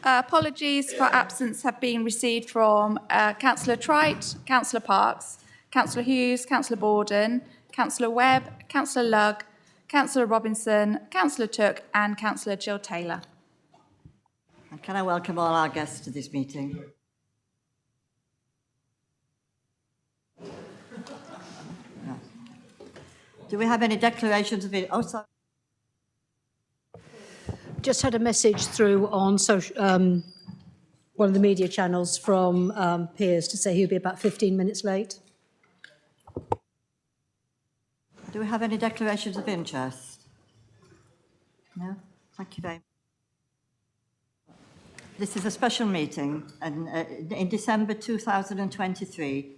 Apologies for absence have been received from Councillor Trite, Councillor Parks, Councillor Hughes, Councillor Borden, Councillor Webb, Councillor Lugg, Councillor Robinson, Councillor Took and Councillor Jill Taylor. And can I welcome all our guests to this meeting? Do we have any declarations of it? Oh, sorry. Just had a message through on one of the media channels from Piers to say he'll be about 15 minutes late. Do we have any declarations of interest? No? Thank you very much. This is a special meeting, and in December 2023,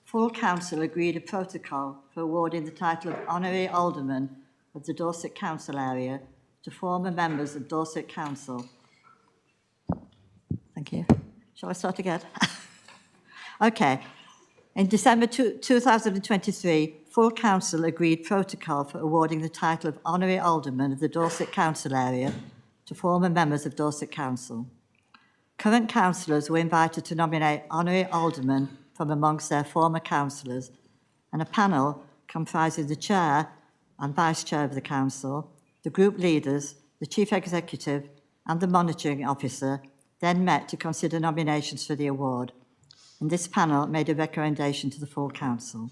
full council agreed a protocol for awarding the title of Honorary Alderman of the Dorset Council area to former members of Dorset Council. Thank you. Shall I start again? Okay. In December 2023, full council agreed protocol for awarding the title of Honorary Alderman of the Dorset Council area to former members of Dorset Council. Current councillors were invited to nominate Honorary Aldermen from amongst their former councillors, and a panel comprising the chair and vice chair of the council, the group leaders, the chief executive and the monitoring officer then met to consider nominations for the award, and this panel made a recommendation to the full council.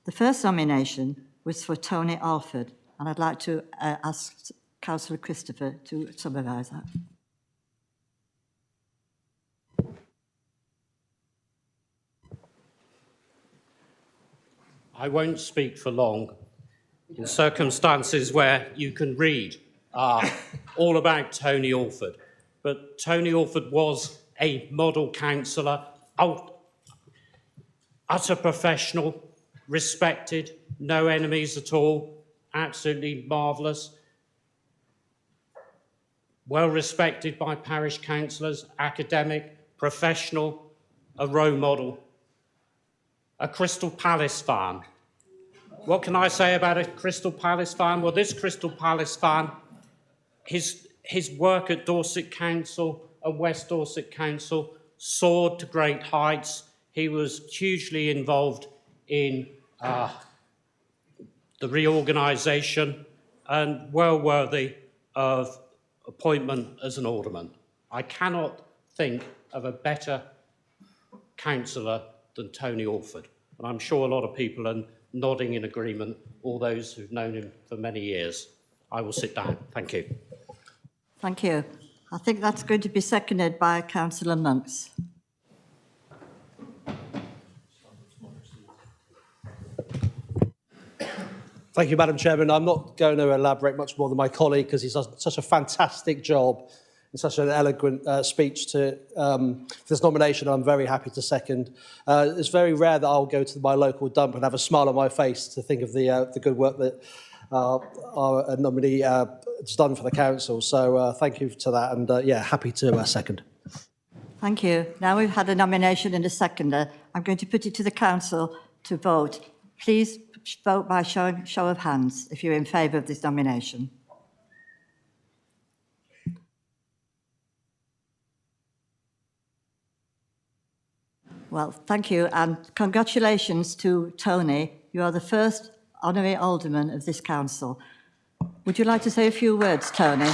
The first nomination was for Tony Alford, and I'd like to ask Councillor Christopher to summarise that. I won't speak for long. In circumstances where you can read all about Tony Alford. But Tony Alford was a model councillor, utter professional, respected, no enemies at all, absolutely marvellous, well respected by parish councillors, academic, professional, a role model, a Crystal Palace fan. What can I say about a Crystal Palace fan? Well, this Crystal Palace fan, his work at Dorset Council and West Dorset Council soared to great heights. He was hugely involved in the reorganisation and well worthy of appointment as an alderman. I cannot think of a better councillor than Tony Alford. And I'm sure a lot of people are nodding in agreement, all those who've known him for many years. I will sit down. Thank you. Thank you. I think that's going to be seconded by Councillor Monks. Thank you, Madam Chairman. I'm not going to elaborate much more than my colleague because he's done such a fantastic job and such an eloquent speech to this nomination. I'm very happy to second. It's very rare that I'll go to my local dump and have a smile on my face to think of the good work that our nominee has done for the council. So thank you to that, and yeah, happy to second. Thank you. Now we've had a nomination and a seconder. I'm going to put it to the council to vote. Please vote by show of hands if you're in favour of this nomination. Well, thank you, and congratulations to Tony. You are the first honorary alderman of this council. Would you like to say a few words, Tony?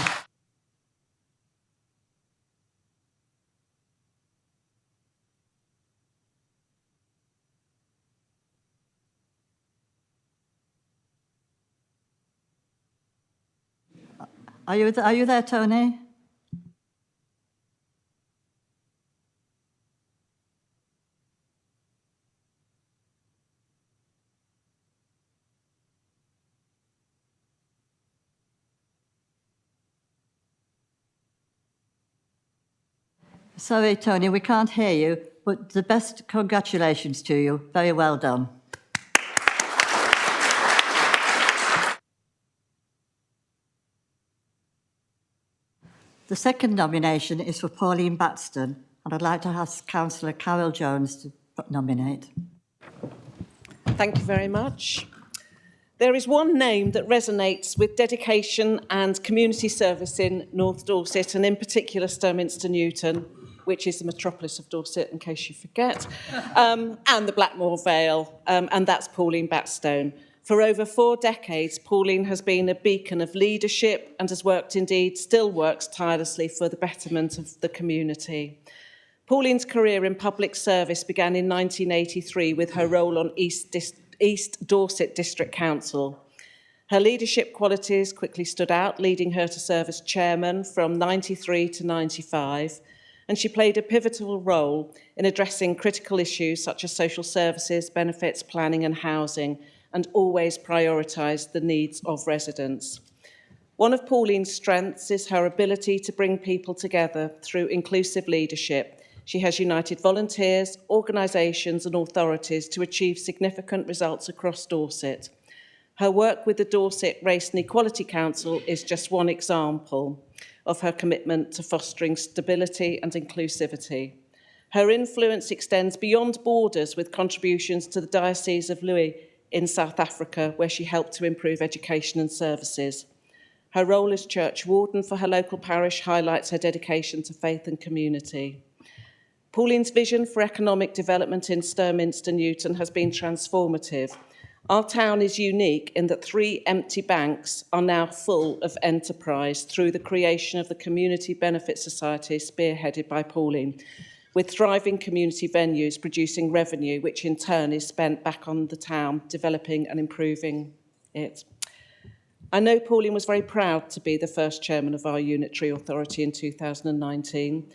Are you there, Tony? Sorry, Tony, we can't hear you, but the best congratulations to you. Very well done. The second nomination is for Pauline Batston, and I'd like to ask Councillor Carol Jones to nominate. Thank you very much. There is one name that resonates with dedication and community service in North Dorset, and in particular Sturminster Newton, which is the metropolis of Dorset, in case you forget, and the Blackmore Vale, and that's Pauline Batstone. For over 4 decades, Pauline has been a beacon of leadership and has worked, indeed, still works tirelessly for the betterment of the community. Pauline's career in public service began in 1983 with her role on East Dorset District Council. Her leadership qualities quickly stood out, leading her to serve as chairman from 93 to 95, and she played a pivotal role in addressing critical issues such as social services, benefits, planning and housing, and always prioritised the needs of residents. One of Pauline's strengths is her ability to bring people together through inclusive leadership. She has united volunteers, organisations and authorities to achieve significant results across Dorset. Her work with the Dorset Race and Equality Council is just one example of her commitment to fostering stability and inclusivity. Her influence extends beyond borders with contributions to the Diocese of Louis in South Africa, where she helped to improve education and services. Her role as church warden for her local parish highlights her dedication to faith and community. Pauline's vision for economic development in Sturminster Newton has been transformative. Our town is unique in that 3 empty banks are now full of enterprise through the creation of the Community Benefit Society spearheaded by Pauline, with thriving community venues producing revenue, which in turn is spent back on the town, developing and improving it. I know Pauline was very proud to be the first chairman of our unitary authority in 2019.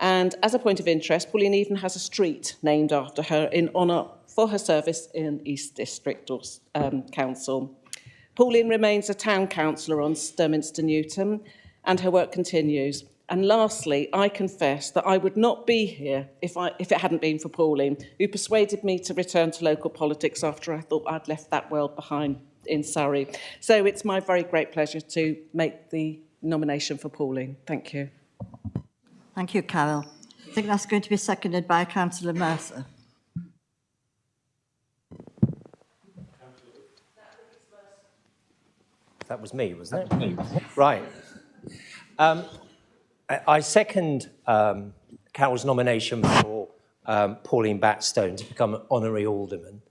And as a point of interest, Pauline even has a street named after her in honour for her service in East District Council. Pauline remains a town councillor on Sturminster Newton, and her work continues. And lastly, I confess that I would not be here if it hadn't been for Pauline, who persuaded me to return to local politics after I thought I'd left that world behind in Surrey. So it's my very great pleasure to make the nomination for Pauline. Thank you. Thank you, Carol. I think that's going to be seconded by Councillor Mercer. That was me, wasn't it? Right. I second Carol's nomination for Pauline Batstone to become an honorary alderman.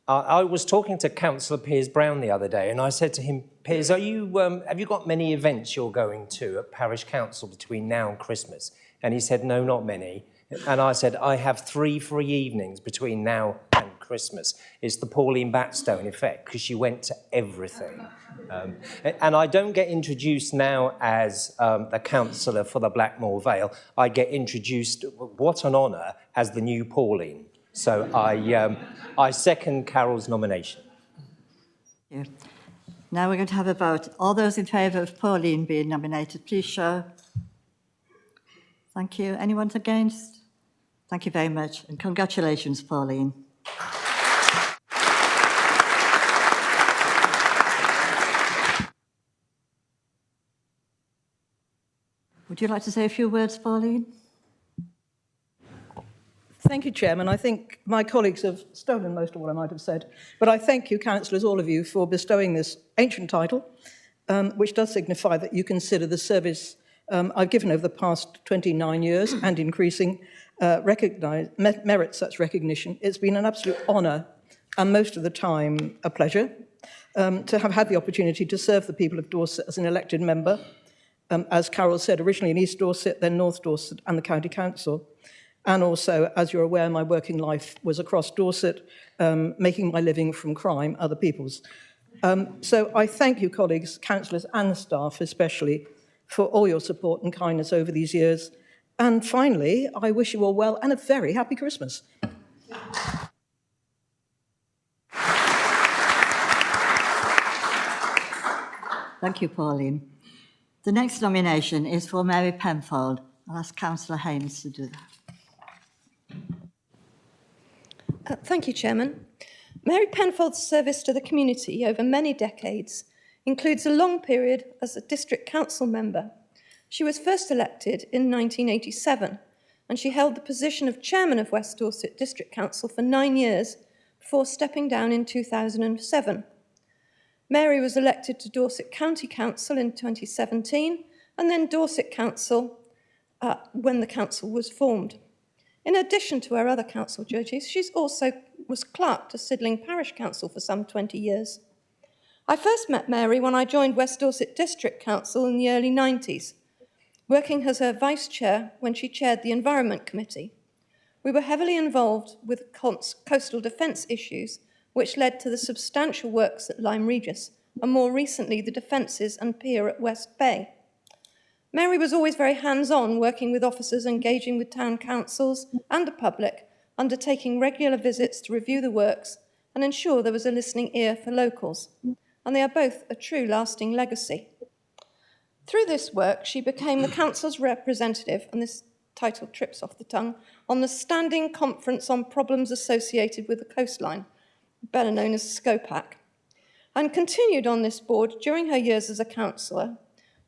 I was talking to Councillor Piers Brown the other day, and I said to him, Piers, have you got many events you're going to at Parish Council between now and Christmas? And he said, no, not many. And I said, I have 3 free evenings between now and Christmas. It's the Pauline Batstone effect, because she went to everything. And I don't get introduced now as the councillor for the Blackmore Vale. I get introduced, what an honour, as the new Pauline. So I second Carol's nomination. Thank you. Now we're going to have a vote. All those in favour of Pauline being nominated, please show. Thank you. Anyone against? Thank you very much. And congratulations, Pauline. Would you like to say a few words, Pauline? Thank you, Chairman. I think my colleagues have stolen most of what I might have said, but I thank you, councillors, all of you, for bestowing this ancient title, which does signify that you consider the service I've given over the past 29 years and increasing merits such recognition. It's been an absolute honour and most of the time a pleasure to have had the opportunity to serve the people of Dorset as an elected member, as Carol said, originally in East Dorset, then North Dorset and the County Council. And also, as you're aware, my working life was across Dorset, making my living from crime, other people's. So I thank you, colleagues, councillors and staff especially, for all your support and kindness over these years. And finally, I wish you all well and a very happy Christmas. Thank you, Pauline. The next nomination is for Mary Penfold. I'll ask Councillor Haynes to do that. Thank you, Chairman. Mary Penfold's service to the community over many decades includes a long period as a district council member. She was first elected in 1987, and she held the position of chairman of West Dorset District Council for 9 years before stepping down in 2007. Mary was elected to Dorset County Council in 2017 and then Dorset Council when the council was formed. In addition to her other council duties, she also was clerk to Sidling Parish Council for some 20 years. I first met Mary when I joined West Dorset District Council in the early 90s, working as her vice chair when she chaired the Environment Committee. We were heavily involved with coastal defence issues, which led to the substantial works at Lyme Regis, and more recently the defences and pier at West Bay. Mary was always very hands-on, working with officers, engaging with town councils and the public, undertaking regular visits to review the works and ensure there was a listening ear for locals. And they are both a true lasting legacy. Through this work, she became the council's representative, and this title trips off the tongue, on the Standing Conference on Problems Associated with the Coastline, better known as SCOPAC, and continued on this board during her years as a councillor,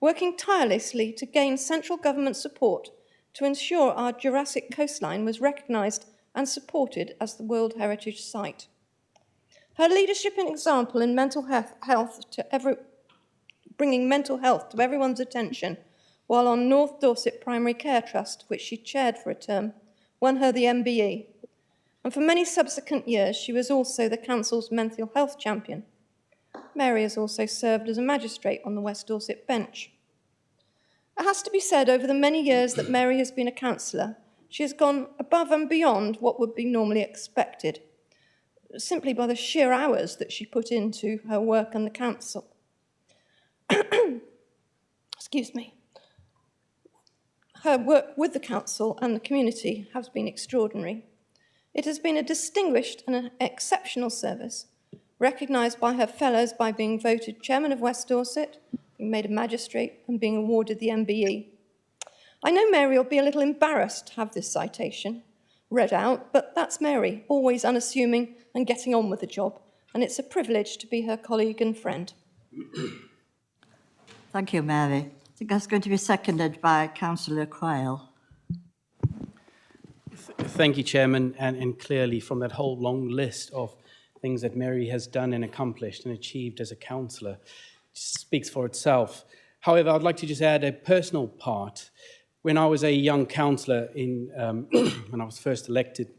working tirelessly to gain central government support to ensure our Jurassic coastline was recognised and supported as the World Heritage Site. Her leadership and example in bringing mental health to everyone's attention while on North Dorset Primary Care Trust, which she chaired for a term, won her the MBE. And for many subsequent years, she was also the council's mental health champion. Mary has also served as a magistrate on the West Dorset bench. It has to be said, over the many years that Mary has been a councillor, she has gone above and beyond what would be normally expected, simply by the sheer hours that she put into her work on the council. Excuse me. Her work with the council and the community has been extraordinary. It has been a distinguished and an exceptional service, recognised by her fellows by being voted Chairman of West Dorset, being made a magistrate and being awarded the MBE. I know Mary will be a little embarrassed to have this citation read out, but that's Mary, always unassuming and getting on with the job, and it's a privilege to be her colleague and friend. Thank you, Mary. I think that's going to be seconded by Councillor Quayle. Thank you, Chairman, and clearly from that whole long list of things that Mary has done and accomplished and achieved as a councillor, speaks for itself. However, I'd like to just add a personal part. When I was a young councillor, when I was first elected,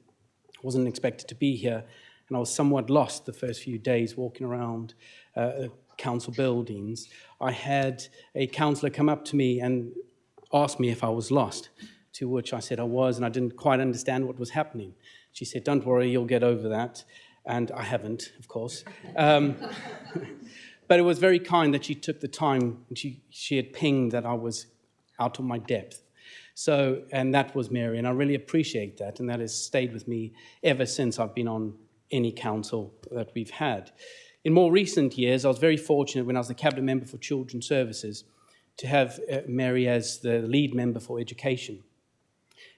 I wasn't expected to be here, and I was somewhat lost the first few days walking around council buildings. I had a councillor come up to me and ask me if I was lost, to which I said I was, and I didn't quite understand what was happening. She said, "Don't worry, you'll get over that." And I haven't, of course. But it was very kind that she took the time, and she had pinged that I was out of my depth. So, and that was Mary, and I really appreciate that, and that has stayed with me ever since I've been on any council that we've had. In more recent years, I was very fortunate when I was the Cabinet Member for Children's Services to have Mary as the lead member for education.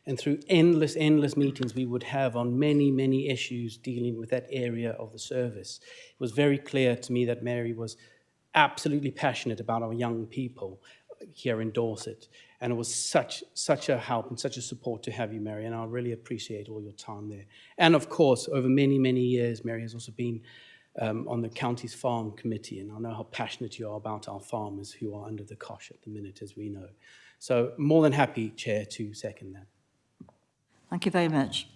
And through endless meetings we would have on many issues dealing with that area of the service, it was very clear to me that Mary was absolutely passionate about our young people here in Dorset. And it was such a help and such a support to have you, Mary, and I really appreciate all your time there. And of course, over many years, Mary has also been on the county's farm committee, and I know how passionate you are about our farmers who are under the cosh at the minute, as we know. So more than happy, Chair, to second that. Thank you very much.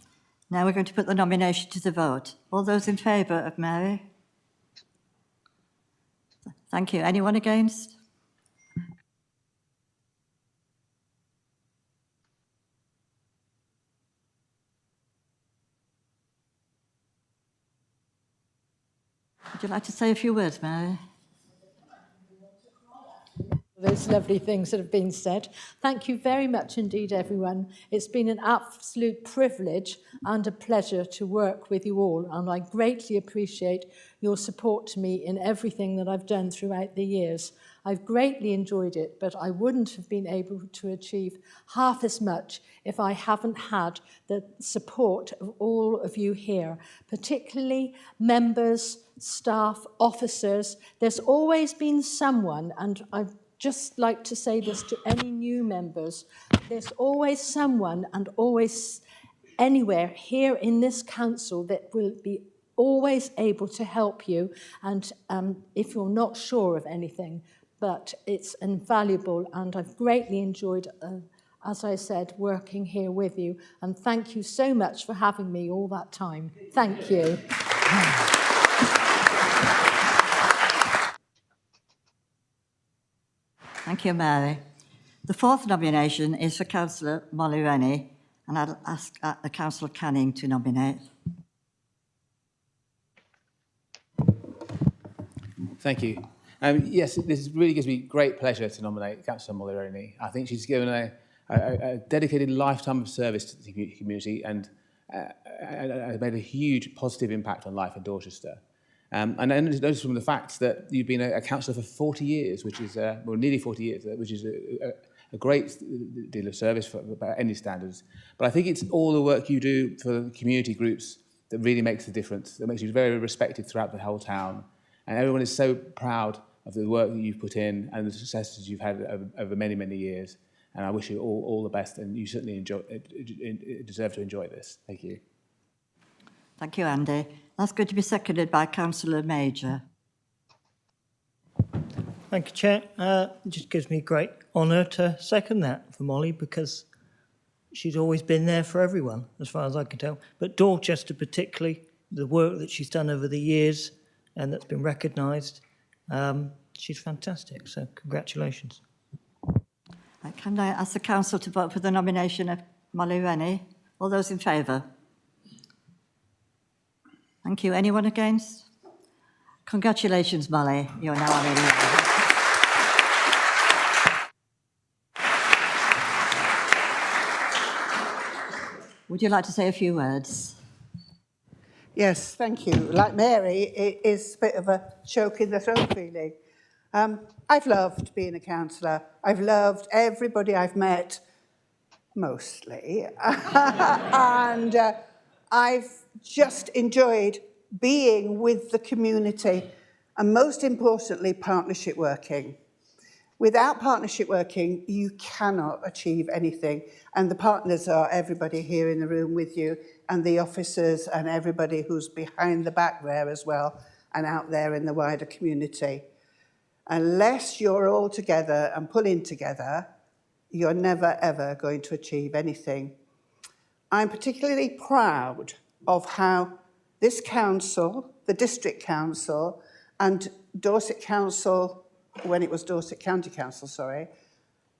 Now we're going to put the nomination to the vote. All those in favour of Mary? Thank you. Anyone against? Would you like to say a few words, Mary? Those lovely things that have been said. Thank you very much indeed, everyone. It's been an absolute privilege and a pleasure to work with you all, and I greatly appreciate your support to me in everything that I've done throughout the years. I've greatly enjoyed it, but I wouldn't have been able to achieve half as much if I haven't had the support of all of you here, particularly members, staff, officers. There's always been someone, and I've just like to say this to any new members, there's always someone and always anywhere here in this council that will be always able to help you, and if you're not sure of anything, but it's invaluable, and I've greatly enjoyed, as I said, working here with you, and thank you so much for having me all that time. Thank you. Thank you, Mary. The fourth nomination is for Councillor Molly Rennie, and I'd ask Councillor Canning to nominate. Thank you. Yes, this really gives me great pleasure to nominate Councillor Molly Rennie. I think she's given a dedicated lifetime of service to the community and made a huge positive impact on life in Dorchester. And I noticed from the facts that you've been a councillor for 40 years, which is, well, nearly 40 years, which is a great deal of service by any standards. But I think it's all the work you do for the community groups that really makes the difference, that makes you very respected throughout the whole town. And everyone is so proud of the work that you've put in and the successes you've had over many, many years. And I wish you all the best, and you certainly deserve to enjoy this. Thank you. Thank you, Andy. That's going to be seconded by Councillor Major. Thank you, Chair. It just gives me great honour to second that for Molly, because she's always been there for everyone, as far as I can tell. But Dorchester particularly, the work that she's done over the years and that's been recognised, she's fantastic. So congratulations. Can I ask the Council to vote for the nomination of Molly Rennie? All those in favour? Thank you. Anyone against? Congratulations, Molly. You're now on a Would you like to say a few words? Yes, thank you. Like Mary, it is a bit of a choke in the throat feeling. I've loved being a councillor. I've loved everybody I've met, mostly. And I've just enjoyed being with the community, and most importantly, partnership working. Without partnership working, you cannot achieve anything. And the partners are everybody here in the room with you, and the officers and everybody who's behind the back there as well, and out there in the wider community. Unless you're all together and pulling together, you're never, ever going to achieve anything. I'm particularly proud of how this council, the district council, and Dorset Council, when it was Dorset County Council, sorry,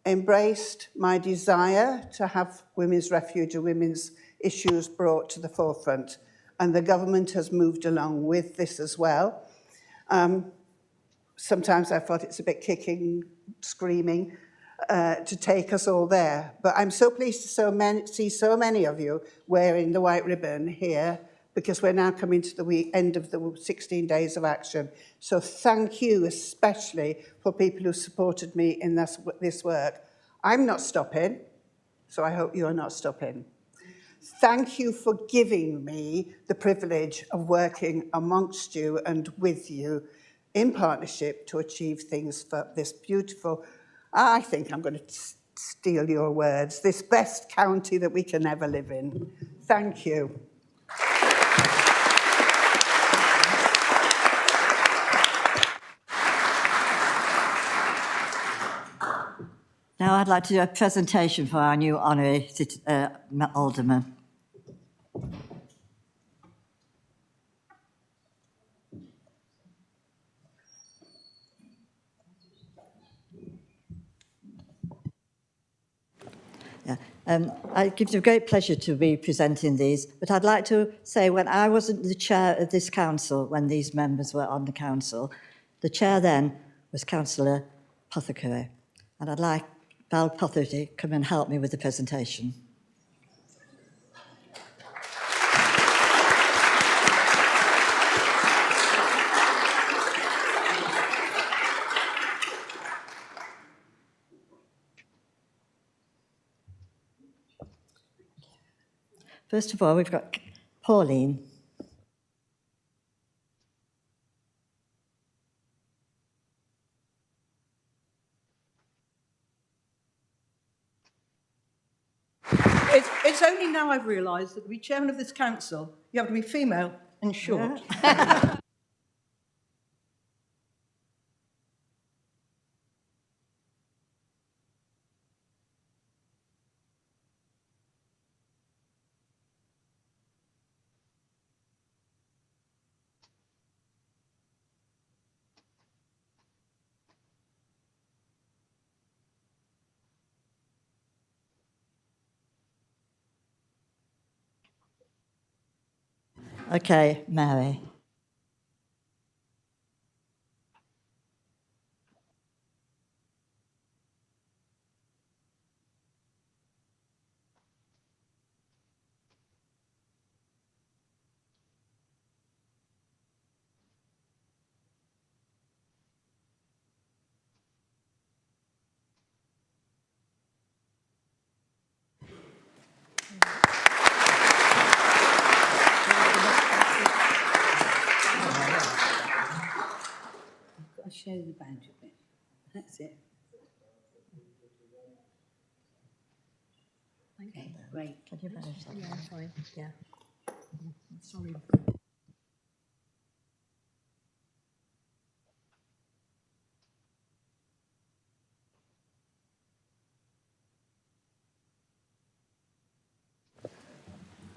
embraced my desire to have women's refuge and women's issues brought to the forefront. And the government has moved along with this as well. Sometimes I thought it's a bit kicking, screaming to take us all there. But I'm so pleased to see so many of you wearing the white ribbon here, because we're now coming to the end of the 16 days of action. So thank you especially for people who supported me in this work. I'm not stopping, so I hope you're not stopping. Thank you for giving me the privilege of working amongst you and with you in partnership to achieve things for this beautiful, I think I'm going to steal your words, this best county that we can ever live in. Thank you. Now I'd like to do a presentation for our new honorary alderman. It gives me great pleasure to be presenting these, but I'd like to say when I wasn't the chair of this council, when these members were on the council, the chair then was Councillor Pothecary, and I'd like Val Pothecary to come and help me with the presentation. First of all, we've got Pauline. It's only now I've realised that to be chairman of this council, you have to be female and short. Okay, Mary. I'll show the badge a bit. That's it. Okay, great. Can you manage that? Yeah, fine. Yeah. Sorry.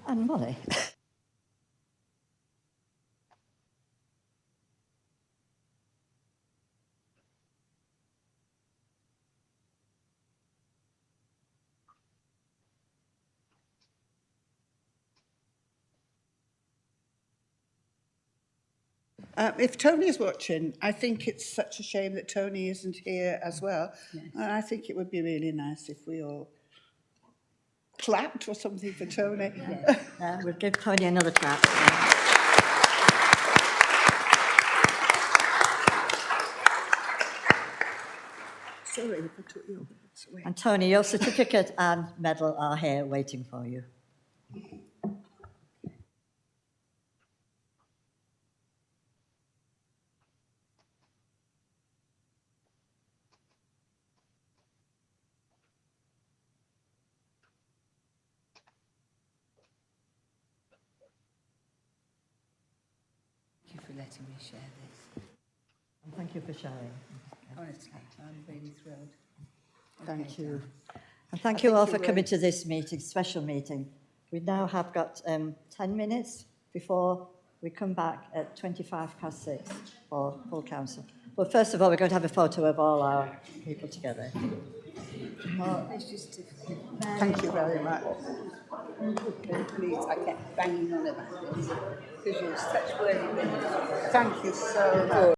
And Molly. If Tony is watching, I think it's such a shame that Tony isn't here as well. Yes. And I think it would be really nice if we all clapped or something for Tony. We'll give Tony another clap. Sorry if I took your words away. And Tony, your certificate and medal are here waiting for you. Thank you for letting me share this. And thank you for sharing. Honestly, I'm really thrilled. Thank you. And thank you all for coming to this meeting, special meeting. We now have got 10 minutes before we come back at 6:25 for full council. But first of all, we're going to have a photo of all our people together. It's just Thank you very much. Please, I kept banging on about this because you're such worthy members. Thank you so much.